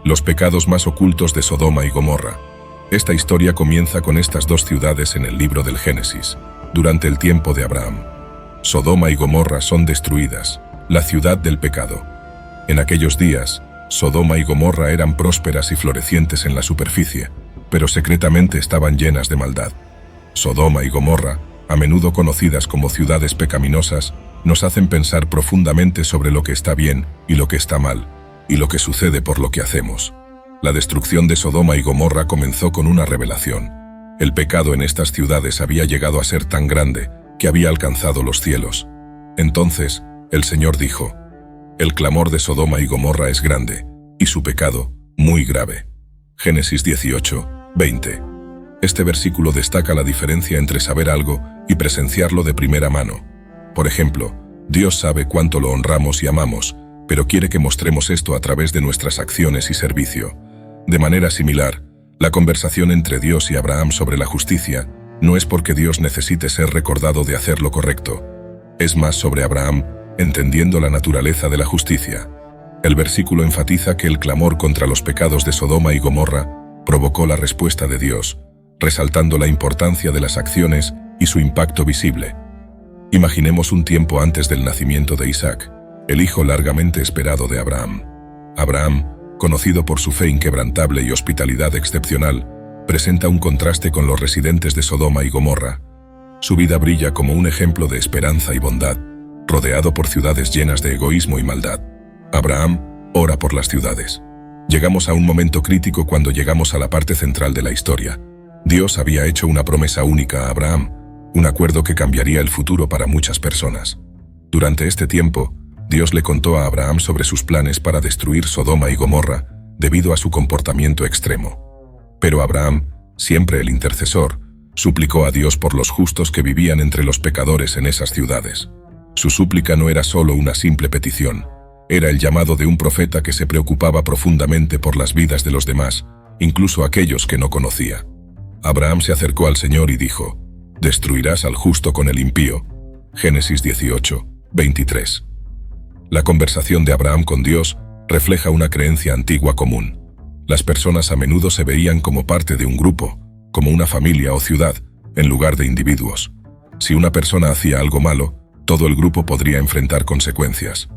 Los pecados más ocultos de Sodoma y Gomorra. Esta historia comienza con estas dos ciudades en el libro del Génesis, durante el tiempo de Abraham. Sodoma y Gomorra son destruidas, la ciudad del pecado. En aquellos días, Sodoma y Gomorra eran prósperas y florecientes en la superficie, pero secretamente estaban llenas de maldad. Sodoma y Gomorra, a menudo conocidas como ciudades pecaminosas, nos hacen pensar profundamente sobre lo que está bien y lo que está mal, y lo que sucede por lo que hacemos. La destrucción de Sodoma y Gomorra comenzó con una revelación. El pecado en estas ciudades había llegado a ser tan grande que había alcanzado los cielos. Entonces, el Señor dijo: el clamor de Sodoma y Gomorra es grande, y su pecado, muy grave. Génesis 18, 20. Este versículo destaca la diferencia entre saber algo y presenciarlo de primera mano. Por ejemplo, Dios sabe cuánto lo honramos y amamos, pero quiere que mostremos esto a través de nuestras acciones y servicio. De manera similar, la conversación entre Dios y Abraham sobre la justicia no es porque Dios necesite ser recordado de hacer lo correcto. Es más sobre Abraham entendiendo la naturaleza de la justicia. El versículo enfatiza que el clamor contra los pecados de Sodoma y Gomorra provocó la respuesta de Dios, resaltando la importancia de las acciones y su impacto visible. Imaginemos un tiempo antes del nacimiento de Isaac, el hijo largamente esperado de Abraham. Abraham, conocido por su fe inquebrantable y hospitalidad excepcional, presenta un contraste con los residentes de Sodoma y Gomorra. Su vida brilla como un ejemplo de esperanza y bondad, rodeado por ciudades llenas de egoísmo y maldad. Abraham ora por las ciudades. Llegamos a un momento crítico cuando llegamos a la parte central de la historia. Dios había hecho una promesa única a Abraham, un acuerdo que cambiaría el futuro para muchas personas. Durante este tiempo, Dios le contó a Abraham sobre sus planes para destruir Sodoma y Gomorra debido a su comportamiento extremo. Pero Abraham, siempre el intercesor, suplicó a Dios por los justos que vivían entre los pecadores en esas ciudades. Su súplica no era solo una simple petición, era el llamado de un profeta que se preocupaba profundamente por las vidas de los demás, incluso aquellos que no conocía. Abraham se acercó al Señor y dijo: «¿Destruirás al justo con el impío?» Génesis 18, 23. La conversación de Abraham con Dios refleja una creencia antigua común. Las personas a menudo se veían como parte de un grupo, como una familia o ciudad, en lugar de individuos. Si una persona hacía algo malo, todo el grupo podría enfrentar consecuencias.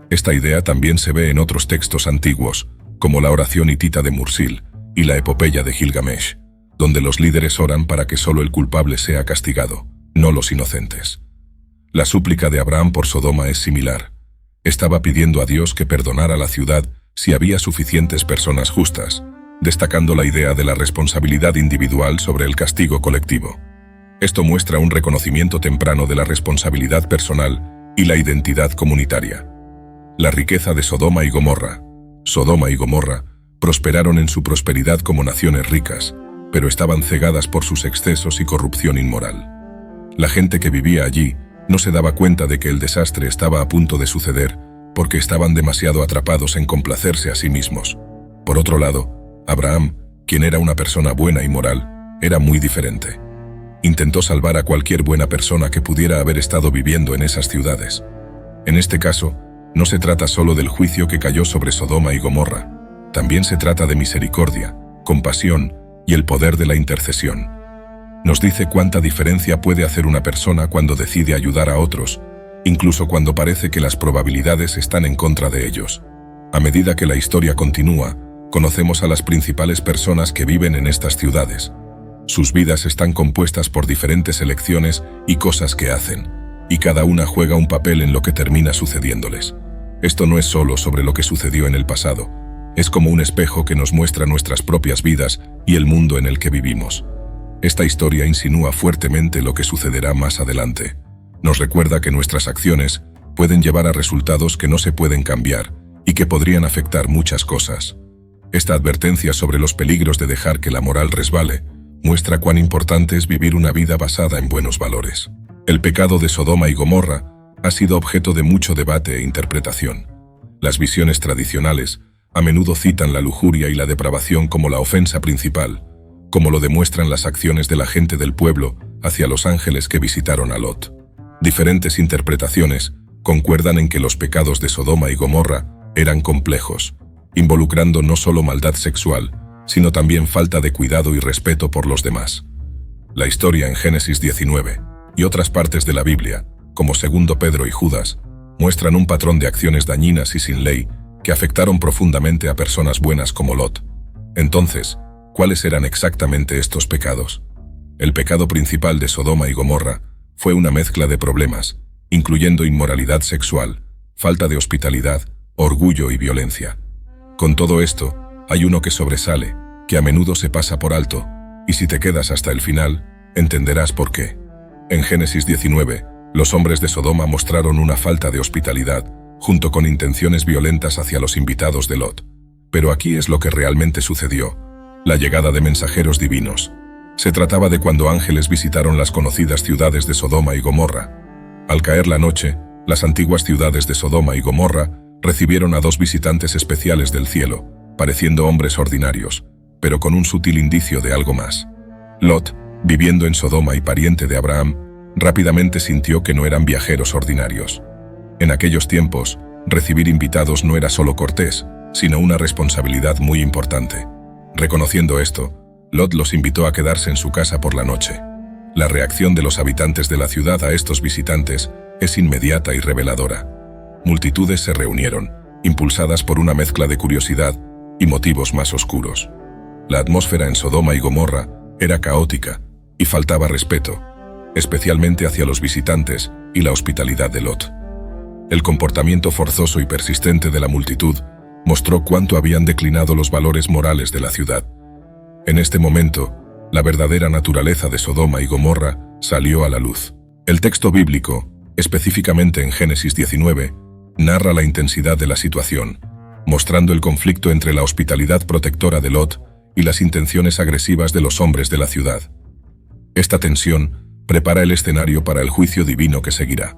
Esta idea también se ve en otros textos antiguos, como la oración hitita de Mursil y la epopeya de Gilgamesh, donde los líderes oran para que solo el culpable sea castigado, no los inocentes. La súplica de Abraham por Sodoma es similar. Estaba pidiendo a Dios que perdonara la ciudad si había suficientes personas justas, destacando la idea de la responsabilidad individual sobre el castigo colectivo. Esto muestra un reconocimiento temprano de la responsabilidad personal y la identidad comunitaria. La riqueza de Sodoma y Gomorra. Sodoma y Gomorra prosperaron en su prosperidad como naciones ricas, pero estaban cegadas por sus excesos y corrupción inmoral. La gente que vivía allí no se daba cuenta de que el desastre estaba a punto de suceder porque estaban demasiado atrapados en complacerse a sí mismos. Por otro lado, Abraham, quien era una persona buena y moral, era muy diferente. Intentó salvar a cualquier buena persona que pudiera haber estado viviendo en esas ciudades. En este caso, no se trata solo del juicio que cayó sobre Sodoma y Gomorra, también se trata de misericordia, compasión y el poder de la intercesión. Nos dice cuánta diferencia puede hacer una persona cuando decide ayudar a otros, incluso cuando parece que las probabilidades están en contra de ellos. A medida que la historia continúa, conocemos a las principales personas que viven en estas ciudades. Sus vidas están compuestas por diferentes elecciones y cosas que hacen, y cada una juega un papel en lo que termina sucediéndoles. Esto no es solo sobre lo que sucedió en el pasado, es como un espejo que nos muestra nuestras propias vidas y el mundo en el que vivimos. Esta historia insinúa fuertemente lo que sucederá más adelante. Nos recuerda que nuestras acciones pueden llevar a resultados que no se pueden cambiar y que podrían afectar muchas cosas. Esta advertencia sobre los peligros de dejar que la moral resbale muestra cuán importante es vivir una vida basada en buenos valores. El pecado de Sodoma y Gomorra ha sido objeto de mucho debate e interpretación. Las visiones tradicionales a menudo citan la lujuria y la depravación como la ofensa principal, como lo demuestran las acciones de la gente del pueblo hacia los ángeles que visitaron a Lot. Diferentes interpretaciones concuerdan en que los pecados de Sodoma y Gomorra eran complejos, involucrando no solo maldad sexual, sino también falta de cuidado y respeto por los demás. La historia en Génesis 19 y otras partes de la Biblia, como 2 Pedro y Judas, muestran un patrón de acciones dañinas y sin ley que afectaron profundamente a personas buenas como Lot. Entonces, ¿cuáles eran exactamente estos pecados? El pecado principal de Sodoma y Gomorra fue una mezcla de problemas, incluyendo inmoralidad sexual, falta de hospitalidad, orgullo y violencia. Con todo esto, hay uno que sobresale, que a menudo se pasa por alto, y si te quedas hasta el final, entenderás por qué. En Génesis 19, los hombres de Sodoma mostraron una falta de hospitalidad, junto con intenciones violentas hacia los invitados de Lot. Pero aquí es lo que realmente sucedió: la llegada de mensajeros divinos. Se trataba de cuando ángeles visitaron las conocidas ciudades de Sodoma y Gomorra. Al caer la noche, las antiguas ciudades de Sodoma y Gomorra recibieron a 2 visitantes especiales del cielo, pareciendo hombres ordinarios, pero con un sutil indicio de algo más. Lot, viviendo en Sodoma y pariente de Abraham, rápidamente sintió que no eran viajeros ordinarios. En aquellos tiempos, recibir invitados no era solo cortés, sino una responsabilidad muy importante. Reconociendo esto, Lot los invitó a quedarse en su casa por la noche. La reacción de los habitantes de la ciudad a estos visitantes es inmediata y reveladora. Multitudes se reunieron, impulsadas por una mezcla de curiosidad y motivos más oscuros. La atmósfera en Sodoma y Gomorra era caótica y faltaba respeto, especialmente hacia los visitantes y la hospitalidad de Lot. El comportamiento forzoso y persistente de la multitud mostró cuánto habían declinado los valores morales de la ciudad. En este momento, la verdadera naturaleza de Sodoma y Gomorra salió a la luz. El texto bíblico, específicamente en Génesis 19, narra la intensidad de la situación, mostrando el conflicto entre la hospitalidad protectora de Lot y las intenciones agresivas de los hombres de la ciudad. Esta tensión prepara el escenario para el juicio divino que seguirá.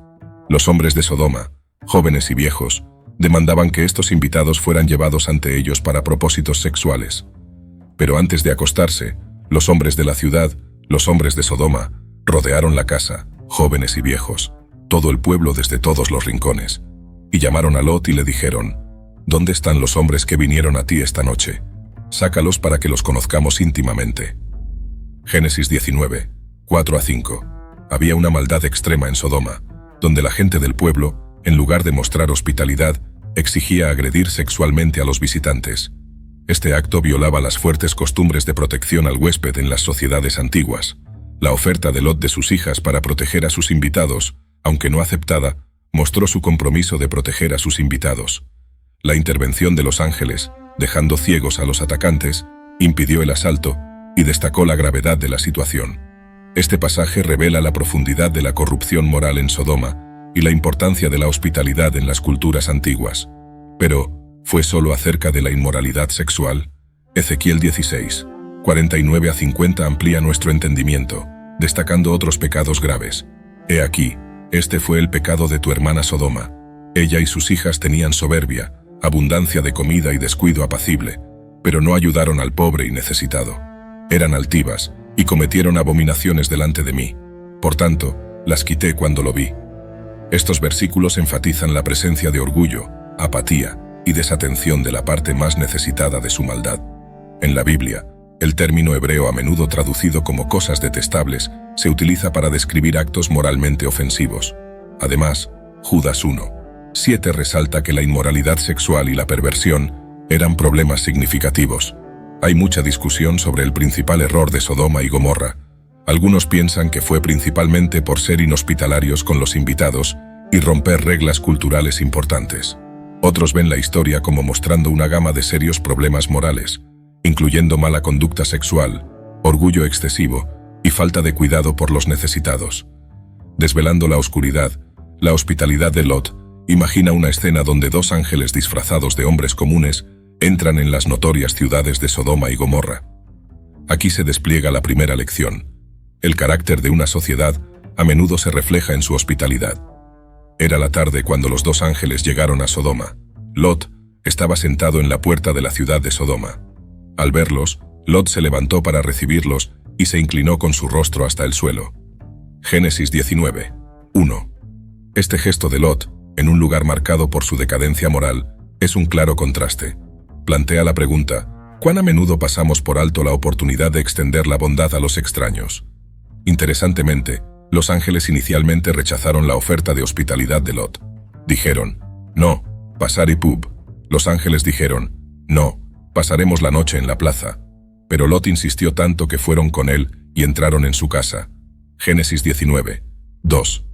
Los hombres de Sodoma, jóvenes y viejos, demandaban que estos invitados fueran llevados ante ellos para propósitos sexuales. Pero antes de acostarse, los hombres de la ciudad, los hombres de Sodoma, rodearon la casa, jóvenes y viejos, todo el pueblo desde todos los rincones, y llamaron a Lot y le dijeron: ¿Dónde están los hombres que vinieron a ti esta noche? Sácalos para que los conozcamos íntimamente. Génesis 19, 4-5. Había una maldad extrema en Sodoma, donde la gente del pueblo, en lugar de mostrar hospitalidad, exigía agredir sexualmente a los visitantes. Este acto violaba las fuertes costumbres de protección al huésped en las sociedades antiguas. La oferta de Lot de sus hijas para proteger a sus invitados, aunque no aceptada, mostró su compromiso de proteger a sus invitados. La intervención de los ángeles, dejando ciegos a los atacantes, impidió el asalto y destacó la gravedad de la situación. Este pasaje revela la profundidad de la corrupción moral en Sodoma y la importancia de la hospitalidad en las culturas antiguas. Pero, ¿fue solo acerca de la inmoralidad sexual? Ezequiel 16, 49-50 amplía nuestro entendimiento, destacando otros pecados graves. He aquí, este fue el pecado de tu hermana Sodoma. Ella y sus hijas tenían soberbia, abundancia de comida y descuido apacible, pero no ayudaron al pobre y necesitado. Eran altivas y cometieron abominaciones delante de mí. Por tanto, las quité cuando lo vi. Estos versículos enfatizan la presencia de orgullo, apatía y desatención de la parte más necesitada de su maldad. En la Biblia, el término hebreo a menudo traducido como cosas detestables se utiliza para describir actos moralmente ofensivos. Además, Judas 1:7 resalta que la inmoralidad sexual y la perversión eran problemas significativos. Hay mucha discusión sobre el principal error de Sodoma y Gomorra. Algunos piensan que fue principalmente por ser inhospitalarios con los invitados y romper reglas culturales importantes. Otros ven la historia como mostrando una gama de serios problemas morales, incluyendo mala conducta sexual, orgullo excesivo y falta de cuidado por los necesitados. Desvelando la oscuridad, la hospitalidad de Lot imagina una escena donde 2 ángeles disfrazados de hombres comunes entran en las notorias ciudades de Sodoma y Gomorra. Aquí se despliega la primera lección. El carácter de una sociedad a menudo se refleja en su hospitalidad. Era la tarde cuando los 2 ángeles llegaron a Sodoma. Lot estaba sentado en la puerta de la ciudad de Sodoma. Al verlos, Lot se levantó para recibirlos y se inclinó con su rostro hasta el suelo. Génesis 19, 1. Este gesto de Lot, en un lugar marcado por su decadencia moral, es un claro contraste. plantea la pregunta: ¿cuán a menudo pasamos por alto la oportunidad de extender la bondad a los extraños? Interesantemente, los ángeles inicialmente rechazaron la oferta de hospitalidad de Lot. Dijeron: no, pasar y pub. Los ángeles dijeron: no, pasaremos la noche en la plaza. Pero Lot insistió tanto que fueron con él y entraron en su casa. Génesis 19, 2.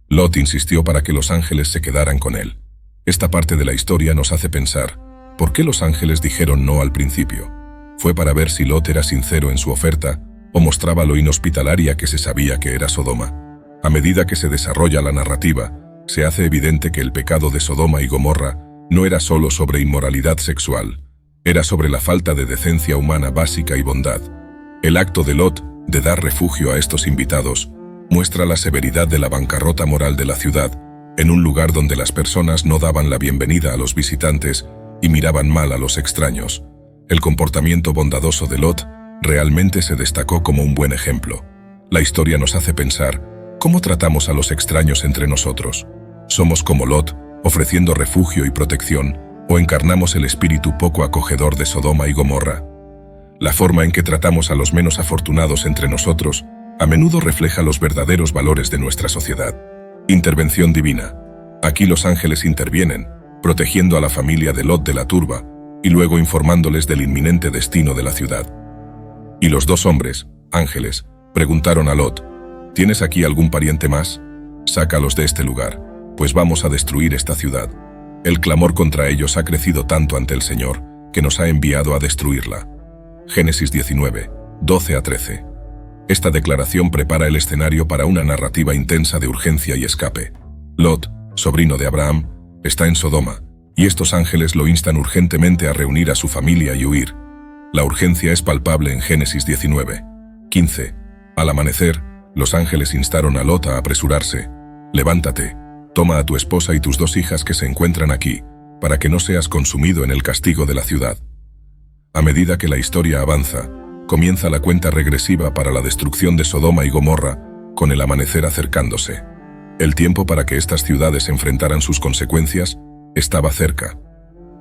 Lot insistió para que los ángeles se quedaran con él. Esta parte de la historia nos hace pensar: ¿por qué los ángeles dijeron no al principio? ¿Fue para ver si Lot era sincero en su oferta o mostraba lo inhospitalaria que se sabía que era Sodoma? A medida que se desarrolla la narrativa, se hace evidente que el pecado de Sodoma y Gomorra no era solo sobre inmoralidad sexual, era sobre la falta de decencia humana básica y bondad. El acto de Lot de dar refugio a estos invitados muestra la severidad de la bancarrota moral de la ciudad, en un lugar donde las personas no daban la bienvenida a los visitantes y miraban mal a los extraños. El comportamiento bondadoso de Lot realmente se destacó como un buen ejemplo. La historia nos hace pensar: ¿cómo tratamos a los extraños entre nosotros? ¿Somos como Lot, ofreciendo refugio y protección, o encarnamos el espíritu poco acogedor de Sodoma y Gomorra? La forma en que tratamos a los menos afortunados entre nosotros a menudo refleja los verdaderos valores de nuestra sociedad. Intervención divina. Aquí los ángeles intervienen, protegiendo a la familia de Lot de la turba, y luego informándoles del inminente destino de la ciudad. Y los dos hombres, ángeles, preguntaron a Lot: ¿tienes aquí algún pariente más? Sácalos de este lugar, pues vamos a destruir esta ciudad. El clamor contra ellos ha crecido tanto ante el Señor, que nos ha enviado a destruirla. Génesis 19, 12 a 13. Esta declaración prepara el escenario para una narrativa intensa de urgencia y escape. Lot, sobrino de Abraham, está en Sodoma, y estos ángeles lo instan urgentemente a reunir a su familia y huir. La urgencia es palpable en Génesis 19, 15. Al amanecer, los ángeles instaron a Lot a apresurarse. Levántate, toma a tu esposa y tus 2 hijas que se encuentran aquí, para que no seas consumido en el castigo de la ciudad. A medida que la historia avanza, comienza la cuenta regresiva para la destrucción de Sodoma y Gomorra, con el amanecer acercándose. El tiempo para que estas ciudades enfrentaran sus consecuencias estaba cerca.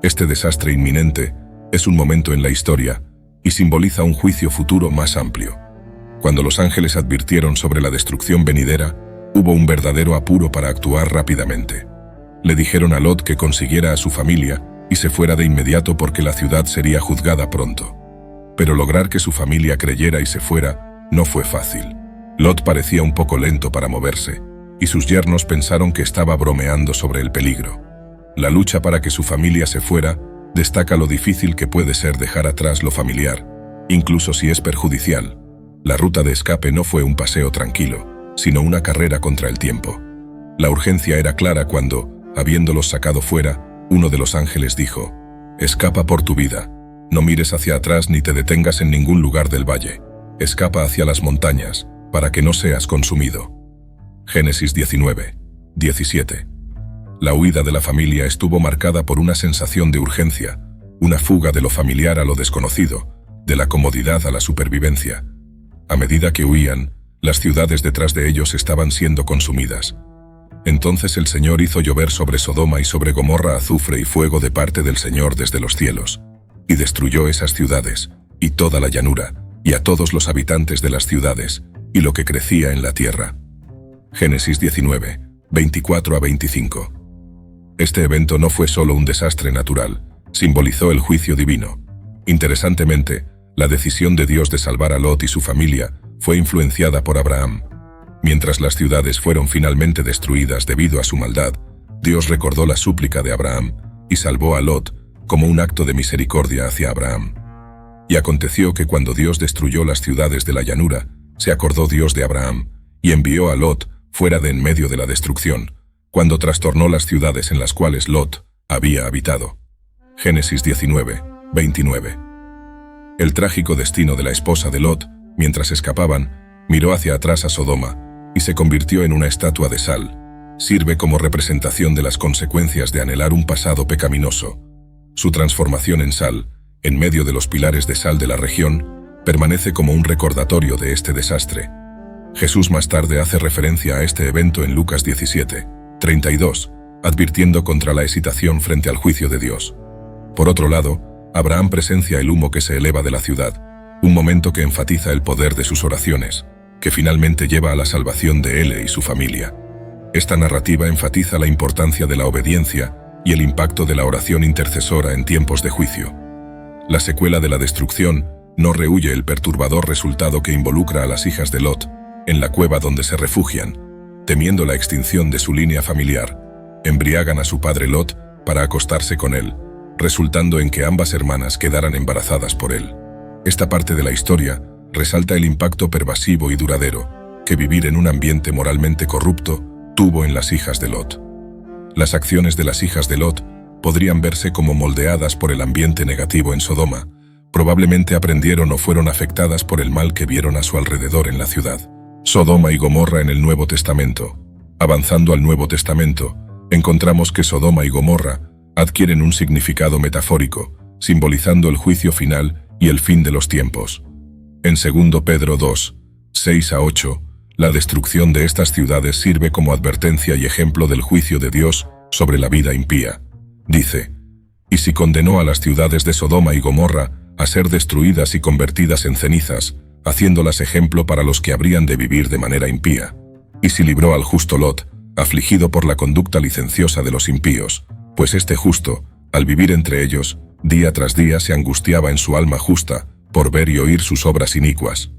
Este desastre inminente es un momento en la historia y simboliza un juicio futuro más amplio. Cuando los ángeles advirtieron sobre la destrucción venidera, hubo un verdadero apuro para actuar rápidamente. Le dijeron a Lot que consiguiera a su familia y se fuera de inmediato porque la ciudad sería juzgada pronto. Pero lograr que su familia creyera y se fuera no fue fácil. Lot parecía un poco lento para moverse, y sus yernos pensaron que estaba bromeando sobre el peligro. La lucha para que su familia se fuera destaca lo difícil que puede ser dejar atrás lo familiar, incluso si es perjudicial. La ruta de escape no fue un paseo tranquilo, sino una carrera contra el tiempo. La urgencia era clara cuando, habiéndolos sacado fuera, uno de los ángeles dijo: escapa por tu vida, no mires hacia atrás ni te detengas en ningún lugar del valle, escapa hacia las montañas, para que no seas consumido. Génesis 19, 17. La huida de la familia estuvo marcada por una sensación de urgencia, una fuga de lo familiar a lo desconocido, de la comodidad a la supervivencia. A medida que huían, las ciudades detrás de ellos estaban siendo consumidas. Entonces el Señor hizo llover sobre Sodoma y sobre Gomorra azufre y fuego de parte del Señor desde los cielos, y destruyó esas ciudades, y toda la llanura, y a todos los habitantes de las ciudades, y lo que crecía en la tierra. Génesis 19, 24 a 25. Este evento no fue solo un desastre natural, simbolizó el juicio divino. Interesantemente, la decisión de Dios de salvar a Lot y su familia fue influenciada por Abraham. Mientras las ciudades fueron finalmente destruidas debido a su maldad, Dios recordó la súplica de Abraham y salvó a Lot como un acto de misericordia hacia Abraham. Y aconteció que cuando Dios destruyó las ciudades de la llanura, se acordó Dios de Abraham y envió a Lot fuera de en medio de la destrucción, cuando trastornó las ciudades en las cuales Lot había habitado. Génesis 19, 29. El trágico destino de la esposa de Lot, mientras escapaban, miró hacia atrás a Sodoma y se convirtió en una estatua de sal. Sirve como representación de las consecuencias de anhelar un pasado pecaminoso. Su transformación en sal, en medio de los pilares de sal de la región, permanece como un recordatorio de este desastre. Jesús más tarde hace referencia a este evento en Lucas 17, 32, advirtiendo contra la hesitación frente al juicio de Dios. Por otro lado, Abraham presencia el humo que se eleva de la ciudad, un momento que enfatiza el poder de sus oraciones, que finalmente lleva a la salvación de él y su familia. Esta narrativa enfatiza la importancia de la obediencia y el impacto de la oración intercesora en tiempos de juicio. La secuela de la destrucción no rehúye el perturbador resultado que involucra a las hijas de Lot en la cueva donde se refugian, temiendo la extinción de su línea familiar. Embriagan a su padre Lot para acostarse con él, resultando en que ambas hermanas quedaran embarazadas por él. Esta parte de la historia resalta el impacto pervasivo y duradero que vivir en un ambiente moralmente corrupto tuvo en las hijas de Lot. Las acciones de las hijas de Lot podrían verse como moldeadas por el ambiente negativo en Sodoma. Probablemente aprendieron o fueron afectadas por el mal que vieron a su alrededor en la ciudad. Sodoma y Gomorra en el Nuevo Testamento. Avanzando al Nuevo Testamento, encontramos que Sodoma y Gomorra adquieren un significado metafórico, simbolizando el juicio final y el fin de los tiempos. En 2 Pedro 2, 6-8, la destrucción de estas ciudades sirve como advertencia y ejemplo del juicio de Dios sobre la vida impía. Dice: «Y si condenó a las ciudades de Sodoma y Gomorra a ser destruidas y convertidas en cenizas, haciéndolas ejemplo para los que habrían de vivir de manera impía. Y si libró al justo Lot, afligido por la conducta licenciosa de los impíos, pues este justo, al vivir entre ellos, día tras día se angustiaba en su alma justa por ver y oír sus obras inicuas».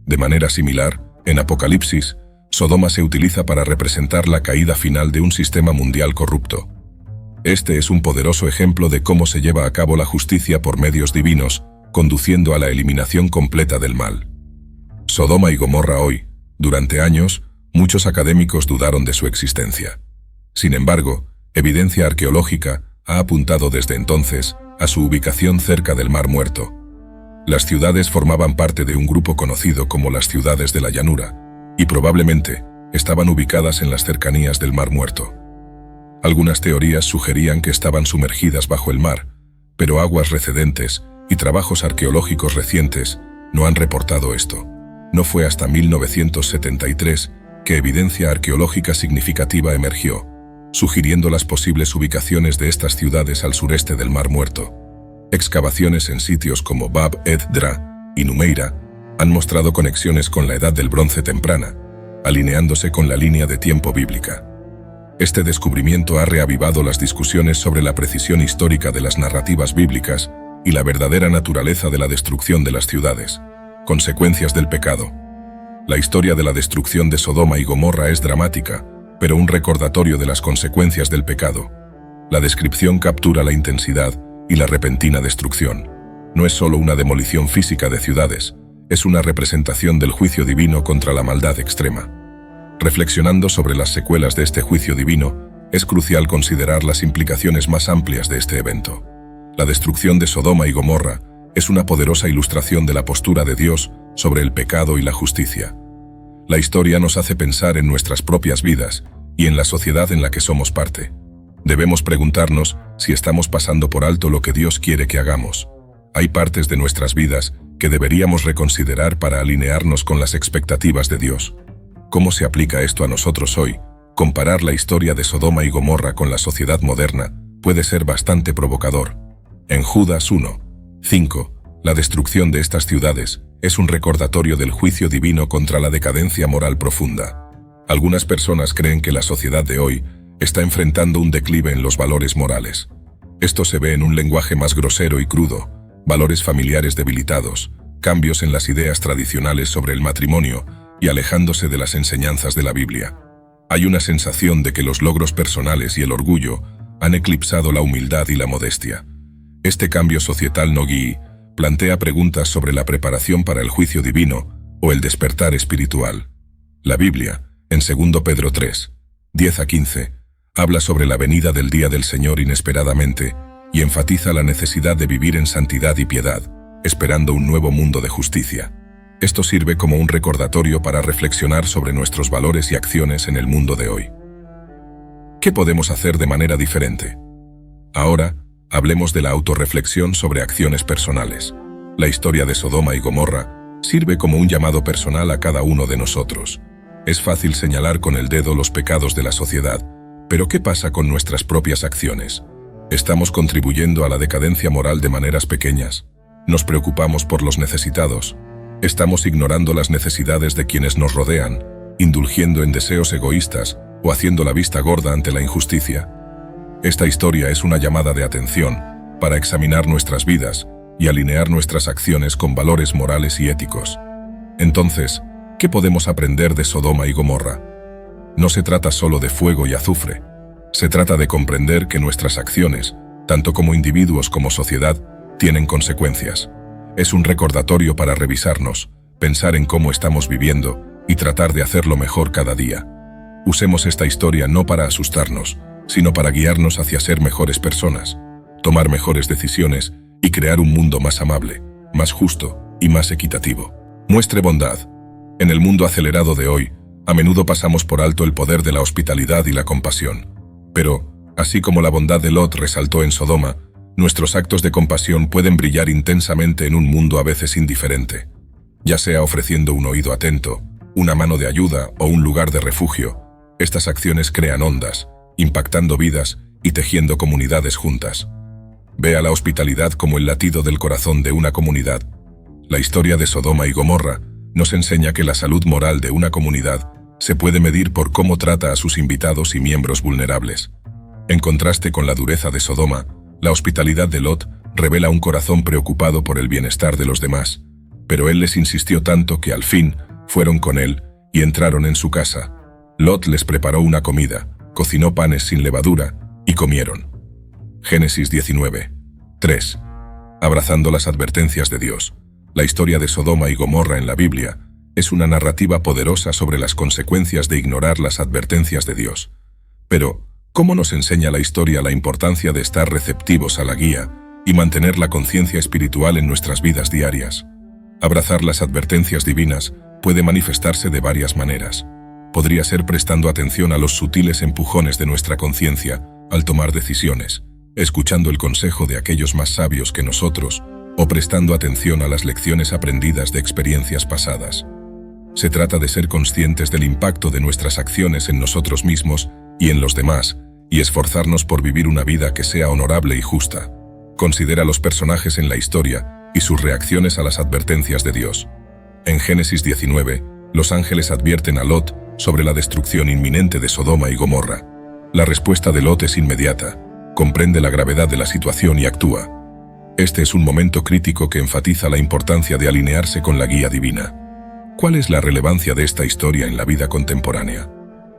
De manera similar, en Apocalipsis, Sodoma se utiliza para representar la caída final de un sistema mundial corrupto. Este es un poderoso ejemplo de cómo se lleva a cabo la justicia por medios divinos, conduciendo a la eliminación completa del mal. Sodoma y Gomorra hoy, durante años, muchos académicos dudaron de su existencia. Sin embargo, evidencia arqueológica ha apuntado desde entonces a su ubicación cerca del Mar Muerto. Las ciudades formaban parte de un grupo conocido como las ciudades de la llanura, y probablemente estaban ubicadas en las cercanías del Mar Muerto. Algunas teorías sugerían que estaban sumergidas bajo el mar, pero aguas recedentes y trabajos arqueológicos recientes no han reportado esto. No fue hasta 1973 que evidencia arqueológica significativa emergió, sugiriendo las posibles ubicaciones de estas ciudades al sureste del Mar Muerto. Excavaciones en sitios como Bab ed-Dra y Numeira han mostrado conexiones con la Edad del Bronce temprana, alineándose con la línea de tiempo bíblica. Este descubrimiento ha reavivado las discusiones sobre la precisión histórica de las narrativas bíblicas y la verdadera naturaleza de la destrucción de las ciudades. Consecuencias del pecado. La historia de la destrucción de Sodoma y Gomorra es dramática, pero un recordatorio de las consecuencias del pecado. La descripción captura la intensidad y la repentina destrucción. No es solo una demolición física de ciudades, es una representación del juicio divino contra la maldad extrema. Reflexionando sobre las secuelas de este juicio divino, es crucial considerar las implicaciones más amplias de este evento. La destrucción de Sodoma y Gomorra es una poderosa ilustración de la postura de Dios sobre el pecado y la justicia. La historia nos hace pensar en nuestras propias vidas y en la sociedad en la que somos parte. Debemos preguntarnos si estamos pasando por alto lo que Dios quiere que hagamos. Hay partes de nuestras vidas que deberíamos reconsiderar para alinearnos con las expectativas de Dios. ¿Cómo se aplica esto a nosotros hoy? Comparar la historia de Sodoma y Gomorra con la sociedad moderna puede ser bastante provocador. En Judas 1:5, la destrucción de estas ciudades es un recordatorio del juicio divino contra la decadencia moral profunda. Algunas personas creen que la sociedad de hoy está enfrentando un declive en los valores morales. Esto se ve en un lenguaje más grosero y crudo, valores familiares debilitados, cambios en las ideas tradicionales sobre el matrimonio y alejándose de las enseñanzas de la Biblia. Hay una sensación de que los logros personales y el orgullo han eclipsado la humildad y la modestia. Este cambio societal no-guí plantea preguntas sobre la preparación para el juicio divino o el despertar espiritual. La Biblia, en 2 Pedro 3, 10-15, habla sobre la venida del día del Señor inesperadamente y enfatiza la necesidad de vivir en santidad y piedad, esperando un nuevo mundo de justicia. Esto sirve como un recordatorio para reflexionar sobre nuestros valores y acciones en el mundo de hoy. ¿Qué podemos hacer de manera diferente? Ahora, hablemos de la autorreflexión sobre acciones personales. La historia de Sodoma y Gomorra sirve como un llamado personal a cada uno de nosotros. Es fácil señalar con el dedo los pecados de la sociedad, pero ¿qué pasa con nuestras propias acciones? Estamos contribuyendo a la decadencia moral de maneras pequeñas. Nos preocupamos por los necesitados. Estamos ignorando las necesidades de quienes nos rodean, indulgiendo en deseos egoístas o haciendo la vista gorda ante la injusticia. Esta historia es una llamada de atención para examinar nuestras vidas y alinear nuestras acciones con valores morales y éticos. Entonces, ¿qué podemos aprender de Sodoma y Gomorra? No se trata solo de fuego y azufre. Se trata de comprender que nuestras acciones, tanto como individuos como sociedad, tienen consecuencias. Es un recordatorio para revisarnos, pensar en cómo estamos viviendo y tratar de hacerlo mejor cada día. Usemos esta historia no para asustarnos, sino para guiarnos hacia ser mejores personas, tomar mejores decisiones y crear un mundo más amable, más justo y más equitativo. Muestre bondad. En el mundo acelerado de hoy, a menudo pasamos por alto el poder de la hospitalidad y la compasión. Pero, así como la bondad de Lot resaltó en Sodoma, nuestros actos de compasión pueden brillar intensamente en un mundo a veces indiferente. Ya sea ofreciendo un oído atento, una mano de ayuda o un lugar de refugio, estas acciones crean ondas, impactando vidas y tejiendo comunidades juntas. Vea la hospitalidad como el latido del corazón de una comunidad. La historia de Sodoma y Gomorra nos enseña que la salud moral de una comunidad se puede medir por cómo trata a sus invitados y miembros vulnerables. En contraste con la dureza de Sodoma, la hospitalidad de Lot revela un corazón preocupado por el bienestar de los demás, pero él les insistió tanto que al fin fueron con él y entraron en su casa. Lot les preparó una comida, cocinó panes sin levadura y comieron. Génesis 19, 3. Abrazando las advertencias de Dios. La historia de Sodoma y Gomorra en la Biblia es una narrativa poderosa sobre las consecuencias de ignorar las advertencias de Dios. Pero, ¿cómo nos enseña la historia la importancia de estar receptivos a la guía y mantener la conciencia espiritual en nuestras vidas diarias? Abrazar las advertencias divinas puede manifestarse de varias maneras. Podría ser prestando atención a los sutiles empujones de nuestra conciencia al tomar decisiones, escuchando el consejo de aquellos más sabios que nosotros, o prestando atención a las lecciones aprendidas de experiencias pasadas. Se trata de ser conscientes del impacto de nuestras acciones en nosotros mismos y en los demás, y esforzarnos por vivir una vida que sea honorable y justa. Considera los personajes en la historia y sus reacciones a las advertencias de Dios. En Génesis 19, los ángeles advierten a Lot sobre la destrucción inminente de Sodoma y Gomorra. La respuesta de Lot es inmediata, comprende la gravedad de la situación y actúa. Este es un momento crítico que enfatiza la importancia de alinearse con la guía divina. ¿Cuál es la relevancia de esta historia en la vida contemporánea?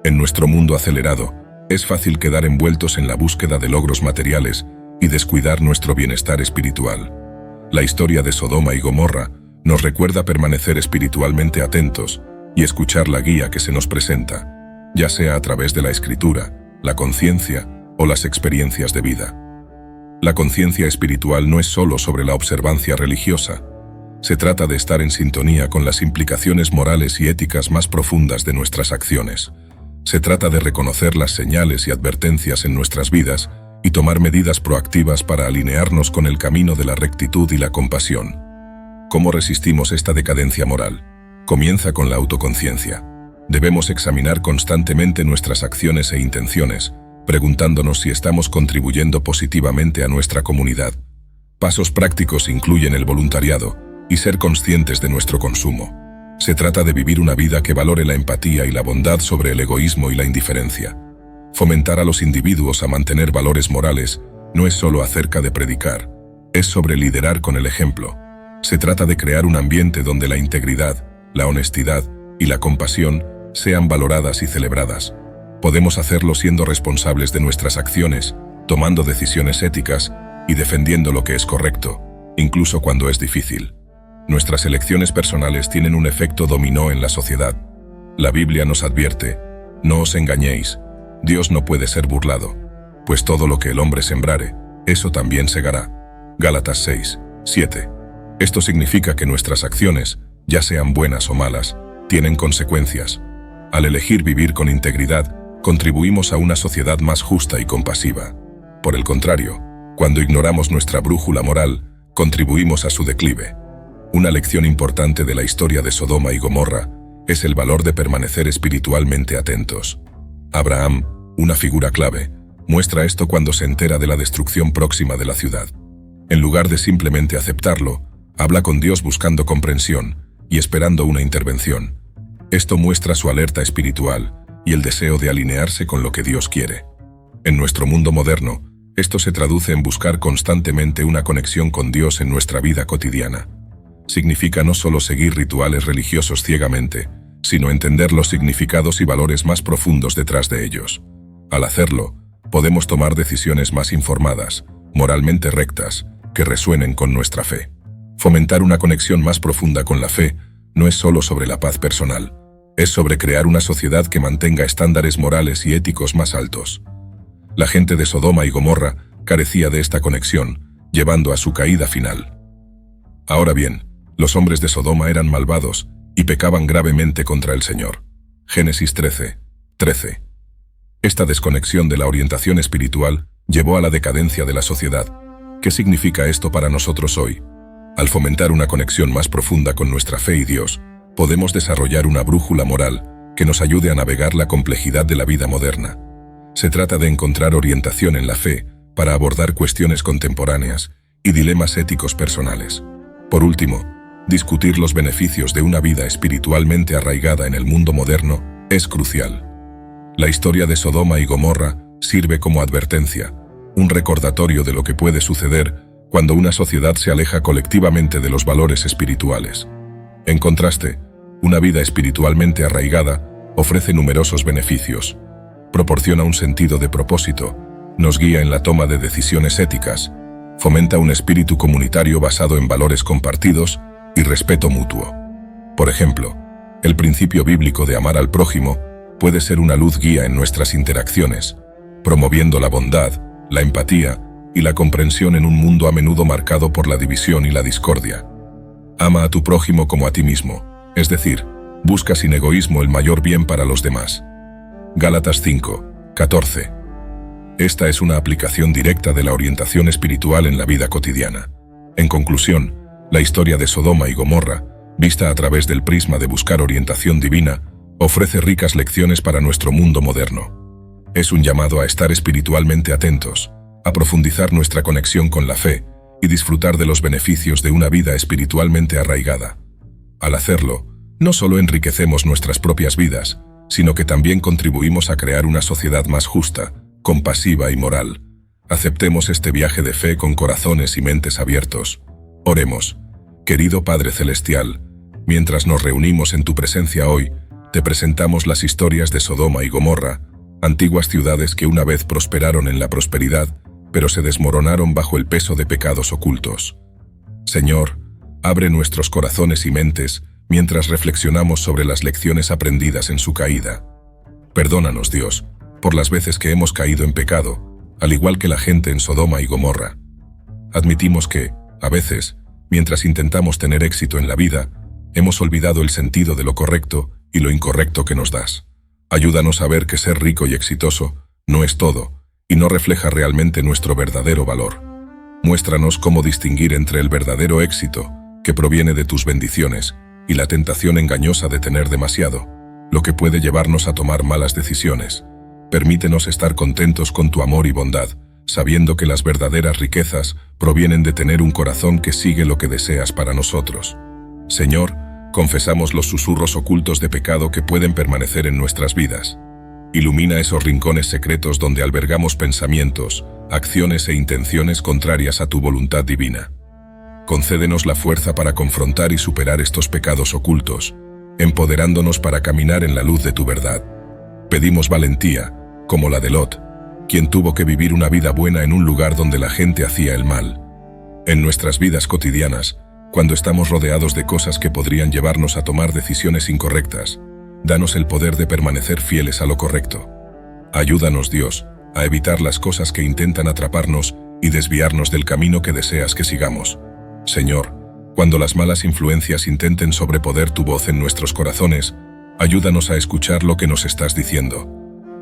En nuestro mundo acelerado, es fácil quedar envueltos en la búsqueda de logros materiales y descuidar nuestro bienestar espiritual. La historia de Sodoma y Gomorra nos recuerda permanecer espiritualmente atentos y escuchar la guía que se nos presenta, ya sea a través de la escritura, la conciencia o las experiencias de vida. La conciencia espiritual no es solo sobre la observancia religiosa. Se trata de estar en sintonía con las implicaciones morales y éticas más profundas de nuestras acciones. Se trata de reconocer las señales y advertencias en nuestras vidas y tomar medidas proactivas para alinearnos con el camino de la rectitud y la compasión. ¿Cómo resistimos esta decadencia moral? Comienza con la autoconciencia. Debemos examinar constantemente nuestras acciones e intenciones, preguntándonos si estamos contribuyendo positivamente a nuestra comunidad. Pasos prácticos incluyen el voluntariado y ser conscientes de nuestro consumo. Se trata de vivir una vida que valore la empatía y la bondad sobre el egoísmo y la indiferencia. Fomentar a los individuos a mantener valores morales no es solo acerca de predicar, es sobre liderar con el ejemplo. Se trata de crear un ambiente donde la integridad, la honestidad y la compasión sean valoradas y celebradas. Podemos hacerlo siendo responsables de nuestras acciones, tomando decisiones éticas y defendiendo lo que es correcto, incluso cuando es difícil. Nuestras elecciones personales tienen un efecto dominó en la sociedad. La Biblia nos advierte: no os engañéis, Dios no puede ser burlado, pues todo lo que el hombre sembrare, eso también segará. Gálatas 6, 7. Esto significa que nuestras acciones, ya sean buenas o malas, tienen consecuencias. Al elegir vivir con integridad, contribuimos a una sociedad más justa y compasiva. Por el contrario, cuando ignoramos nuestra brújula moral, contribuimos a su declive. Una lección importante de la historia de Sodoma y Gomorra es el valor de permanecer espiritualmente atentos. Abraham, una figura clave, muestra esto cuando se entera de la destrucción próxima de la ciudad. En lugar de simplemente aceptarlo, habla con Dios buscando comprensión y esperando una intervención. Esto muestra su alerta espiritual y el deseo de alinearse con lo que Dios quiere. En nuestro mundo moderno, esto se traduce en buscar constantemente una conexión con Dios en nuestra vida cotidiana. Significa no solo seguir rituales religiosos ciegamente, sino entender los significados y valores más profundos detrás de ellos. Al hacerlo, podemos tomar decisiones más informadas, moralmente rectas, que resuenen con nuestra fe. Fomentar una conexión más profunda con la fe no es solo sobre la paz personal, es sobre crear una sociedad que mantenga estándares morales y éticos más altos. La gente de Sodoma y Gomorra carecía de esta conexión, llevando a su caída final. Ahora bien, los hombres de Sodoma eran malvados y pecaban gravemente contra el Señor. Génesis 13:13. Esta desconexión de la orientación espiritual llevó a la decadencia de la sociedad. ¿Qué significa esto para nosotros hoy? Al fomentar una conexión más profunda con nuestra fe y Dios, podemos desarrollar una brújula moral que nos ayude a navegar la complejidad de la vida moderna. Se trata de encontrar orientación en la fe para abordar cuestiones contemporáneas y dilemas éticos personales. Por último, discutir los beneficios de una vida espiritualmente arraigada en el mundo moderno es crucial. La historia de Sodoma y Gomorra sirve como advertencia, un recordatorio de lo que puede suceder cuando una sociedad se aleja colectivamente de los valores espirituales. En contraste, una vida espiritualmente arraigada ofrece numerosos beneficios. Proporciona un sentido de propósito, nos guía en la toma de decisiones éticas, fomenta un espíritu comunitario basado en valores compartidos y respeto mutuo. Por ejemplo, el principio bíblico de amar al prójimo puede ser una luz guía en nuestras interacciones, promoviendo la bondad, la empatía y la comprensión en un mundo a menudo marcado por la división y la discordia. Ama a tu prójimo como a ti mismo, es decir, busca sin egoísmo el mayor bien para los demás. Gálatas 5:14. Esta es una aplicación directa de la orientación espiritual en la vida cotidiana. En conclusión, la historia de Sodoma y Gomorra, vista a través del prisma de buscar orientación divina, ofrece ricas lecciones para nuestro mundo moderno. Es un llamado a estar espiritualmente atentos, a profundizar nuestra conexión con la fe y disfrutar de los beneficios de una vida espiritualmente arraigada. Al hacerlo, no solo enriquecemos nuestras propias vidas, sino que también contribuimos a crear una sociedad más justa, compasiva y moral. Aceptemos este viaje de fe con corazones y mentes abiertos. Oremos. Querido Padre Celestial, mientras nos reunimos en tu presencia hoy, te presentamos las historias de Sodoma y Gomorra, antiguas ciudades que una vez prosperaron en la prosperidad, pero se desmoronaron bajo el peso de pecados ocultos. Señor, abre nuestros corazones y mentes mientras reflexionamos sobre las lecciones aprendidas en su caída. Perdónanos, Dios, por las veces que hemos caído en pecado, al igual que la gente en Sodoma y Gomorra. Admitimos que, a veces, mientras intentamos tener éxito en la vida, hemos olvidado el sentido de lo correcto y lo incorrecto que nos das. Ayúdanos a ver que ser rico y exitoso no es todo y no refleja realmente nuestro verdadero valor. Muéstranos cómo distinguir entre el verdadero éxito, que proviene de tus bendiciones, y la tentación engañosa de tener demasiado, lo que puede llevarnos a tomar malas decisiones. Permítenos estar contentos con tu amor y bondad, sabiendo que las verdaderas riquezas provienen de tener un corazón que sigue lo que deseas para nosotros. Señor, confesamos los susurros ocultos de pecado que pueden permanecer en nuestras vidas. Ilumina esos rincones secretos donde albergamos pensamientos, acciones e intenciones contrarias a tu voluntad divina. Concédenos la fuerza para confrontar y superar estos pecados ocultos, empoderándonos para caminar en la luz de tu verdad. Pedimos valentía, como la de Lot, quien tuvo que vivir una vida buena en un lugar donde la gente hacía el mal. En nuestras vidas cotidianas, cuando estamos rodeados de cosas que podrían llevarnos a tomar decisiones incorrectas, danos el poder de permanecer fieles a lo correcto. Ayúdanos, Dios, a evitar las cosas que intentan atraparnos y desviarnos del camino que deseas que sigamos. Señor, cuando las malas influencias intenten sobreponer tu voz en nuestros corazones, ayúdanos a escuchar lo que nos estás diciendo.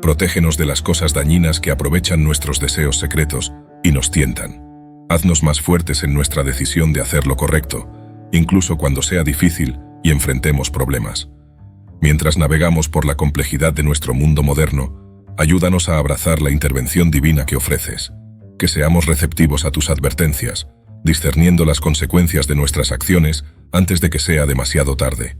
Protégenos de las cosas dañinas que aprovechan nuestros deseos secretos y nos tientan. Haznos más fuertes en nuestra decisión de hacer lo correcto, incluso cuando sea difícil y enfrentemos problemas. Mientras navegamos por la complejidad de nuestro mundo moderno, ayúdanos a abrazar la intervención divina que ofreces. Que seamos receptivos a tus advertencias, discerniendo las consecuencias de nuestras acciones antes de que sea demasiado tarde.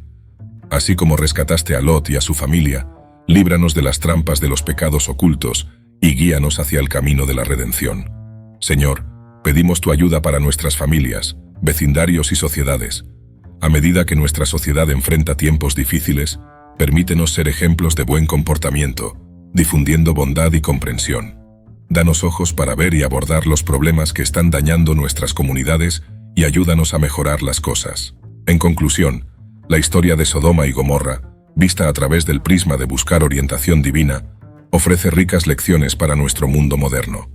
Así como rescataste a Lot y a su familia, líbranos de las trampas de los pecados ocultos y guíanos hacia el camino de la redención. Señor, pedimos tu ayuda para nuestras familias, vecindarios y sociedades. A medida que nuestra sociedad enfrenta tiempos difíciles, permítenos ser ejemplos de buen comportamiento, difundiendo bondad y comprensión. Danos ojos para ver y abordar los problemas que están dañando nuestras comunidades y ayúdanos a mejorar las cosas. En conclusión, la historia de Sodoma y Gomorra, vista a través del prisma de buscar orientación divina, ofrece ricas lecciones para nuestro mundo moderno.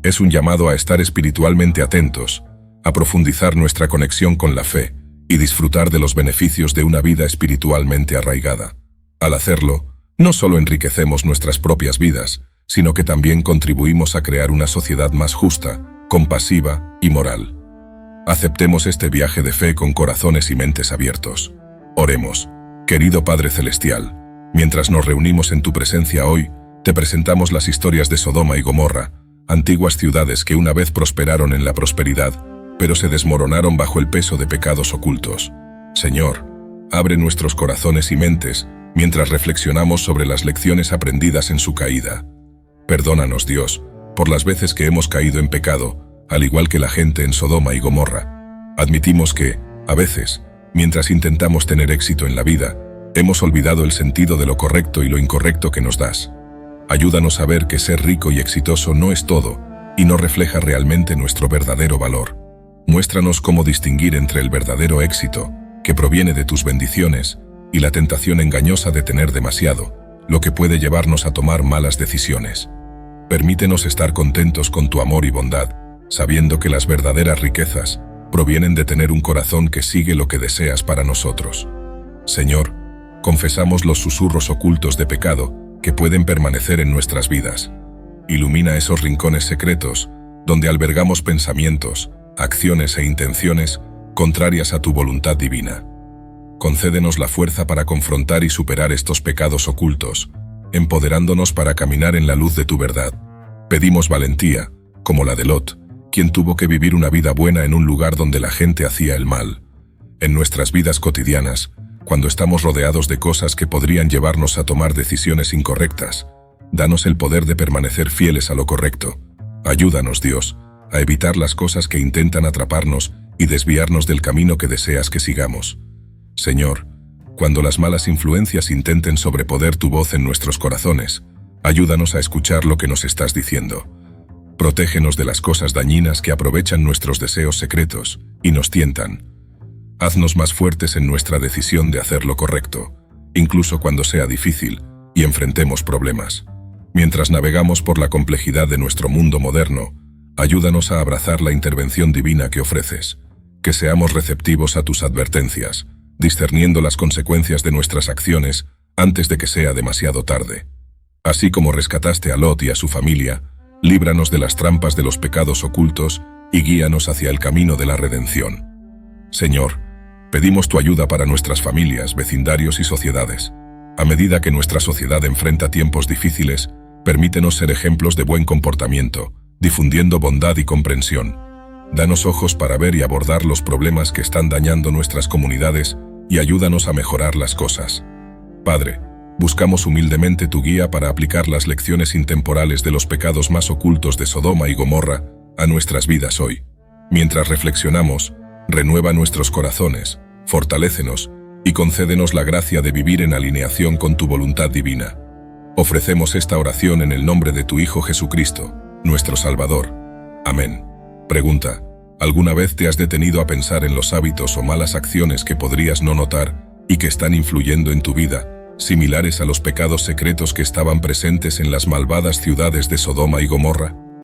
Es un llamado a estar espiritualmente atentos, a profundizar nuestra conexión con la fe y disfrutar de los beneficios de una vida espiritualmente arraigada. Al hacerlo, no solo enriquecemos nuestras propias vidas, sino que también contribuimos a crear una sociedad más justa, compasiva y moral. Aceptemos este viaje de fe con corazones y mentes abiertos. Oremos. Querido Padre Celestial, mientras nos reunimos en tu presencia hoy, te presentamos las historias de Sodoma y Gomorra, antiguas ciudades que una vez prosperaron en la prosperidad, pero se desmoronaron bajo el peso de pecados ocultos. Señor, abre nuestros corazones y mentes mientras reflexionamos sobre las lecciones aprendidas en su caída. Perdónanos, Dios, por las veces que hemos caído en pecado, al igual que la gente en Sodoma y Gomorra. Admitimos que, a veces, mientras intentamos tener éxito en la vida, hemos olvidado el sentido de lo correcto y lo incorrecto que nos das. Ayúdanos a ver que ser rico y exitoso no es todo, y no refleja realmente nuestro verdadero valor. Muéstranos cómo distinguir entre el verdadero éxito, que proviene de tus bendiciones, y la tentación engañosa de tener demasiado, lo que puede llevarnos a tomar malas decisiones. Permítenos estar contentos con tu amor y bondad, sabiendo que las verdaderas riquezas provienen de tener un corazón que sigue lo que deseas para nosotros. Señor, confesamos los susurros ocultos de pecado que pueden permanecer en nuestras vidas. Ilumina esos rincones secretos donde albergamos pensamientos, acciones e intenciones contrarias a tu voluntad divina. Concédenos la fuerza para confrontar y superar estos pecados ocultos, empoderándonos para caminar en la luz de tu verdad. Pedimos valentía, como la de Lot, quien tuvo que vivir una vida buena en un lugar donde la gente hacía el mal. En nuestras vidas cotidianas, cuando estamos rodeados de cosas que podrían llevarnos a tomar decisiones incorrectas, danos el poder de permanecer fieles a lo correcto. Ayúdanos, Dios, a evitar las cosas que intentan atraparnos y desviarnos del camino que deseas que sigamos. Señor, cuando las malas influencias intenten sobreponer tu voz en nuestros corazones, ayúdanos a escuchar lo que nos estás diciendo. Protégenos de las cosas dañinas que aprovechan nuestros deseos secretos y nos tientan. Haznos más fuertes en nuestra decisión de hacer lo correcto, incluso cuando sea difícil y enfrentemos problemas. Mientras navegamos por la complejidad de nuestro mundo moderno, ayúdanos a abrazar la intervención divina que ofreces, que seamos receptivos a tus advertencias, discerniendo las consecuencias de nuestras acciones antes de que sea demasiado tarde. Así como rescataste a Lot y a su familia, líbranos de las trampas de los pecados ocultos y guíanos hacia el camino de la redención. Señor, pedimos tu ayuda para nuestras familias, vecindarios y sociedades. A medida que nuestra sociedad enfrenta tiempos difíciles, permítenos ser ejemplos de buen comportamiento, difundiendo bondad y comprensión. Danos ojos para ver y abordar los problemas que están dañando nuestras comunidades y ayúdanos a mejorar las cosas. Padre, buscamos humildemente tu guía para aplicar las lecciones intemporales de los pecados más ocultos de Sodoma y Gomorra a nuestras vidas hoy. Mientras reflexionamos, renueva nuestros corazones, fortalécenos y concédenos la gracia de vivir en alineación con tu voluntad divina. Ofrecemos esta oración en el nombre de tu Hijo Jesucristo, nuestro Salvador. Amén. Pregunta: ¿alguna vez te has detenido a pensar en los hábitos o malas acciones que podrías no notar y que están influyendo en tu vida, similares a los pecados secretos que estaban presentes en las malvadas ciudades de Sodoma y Gomorra?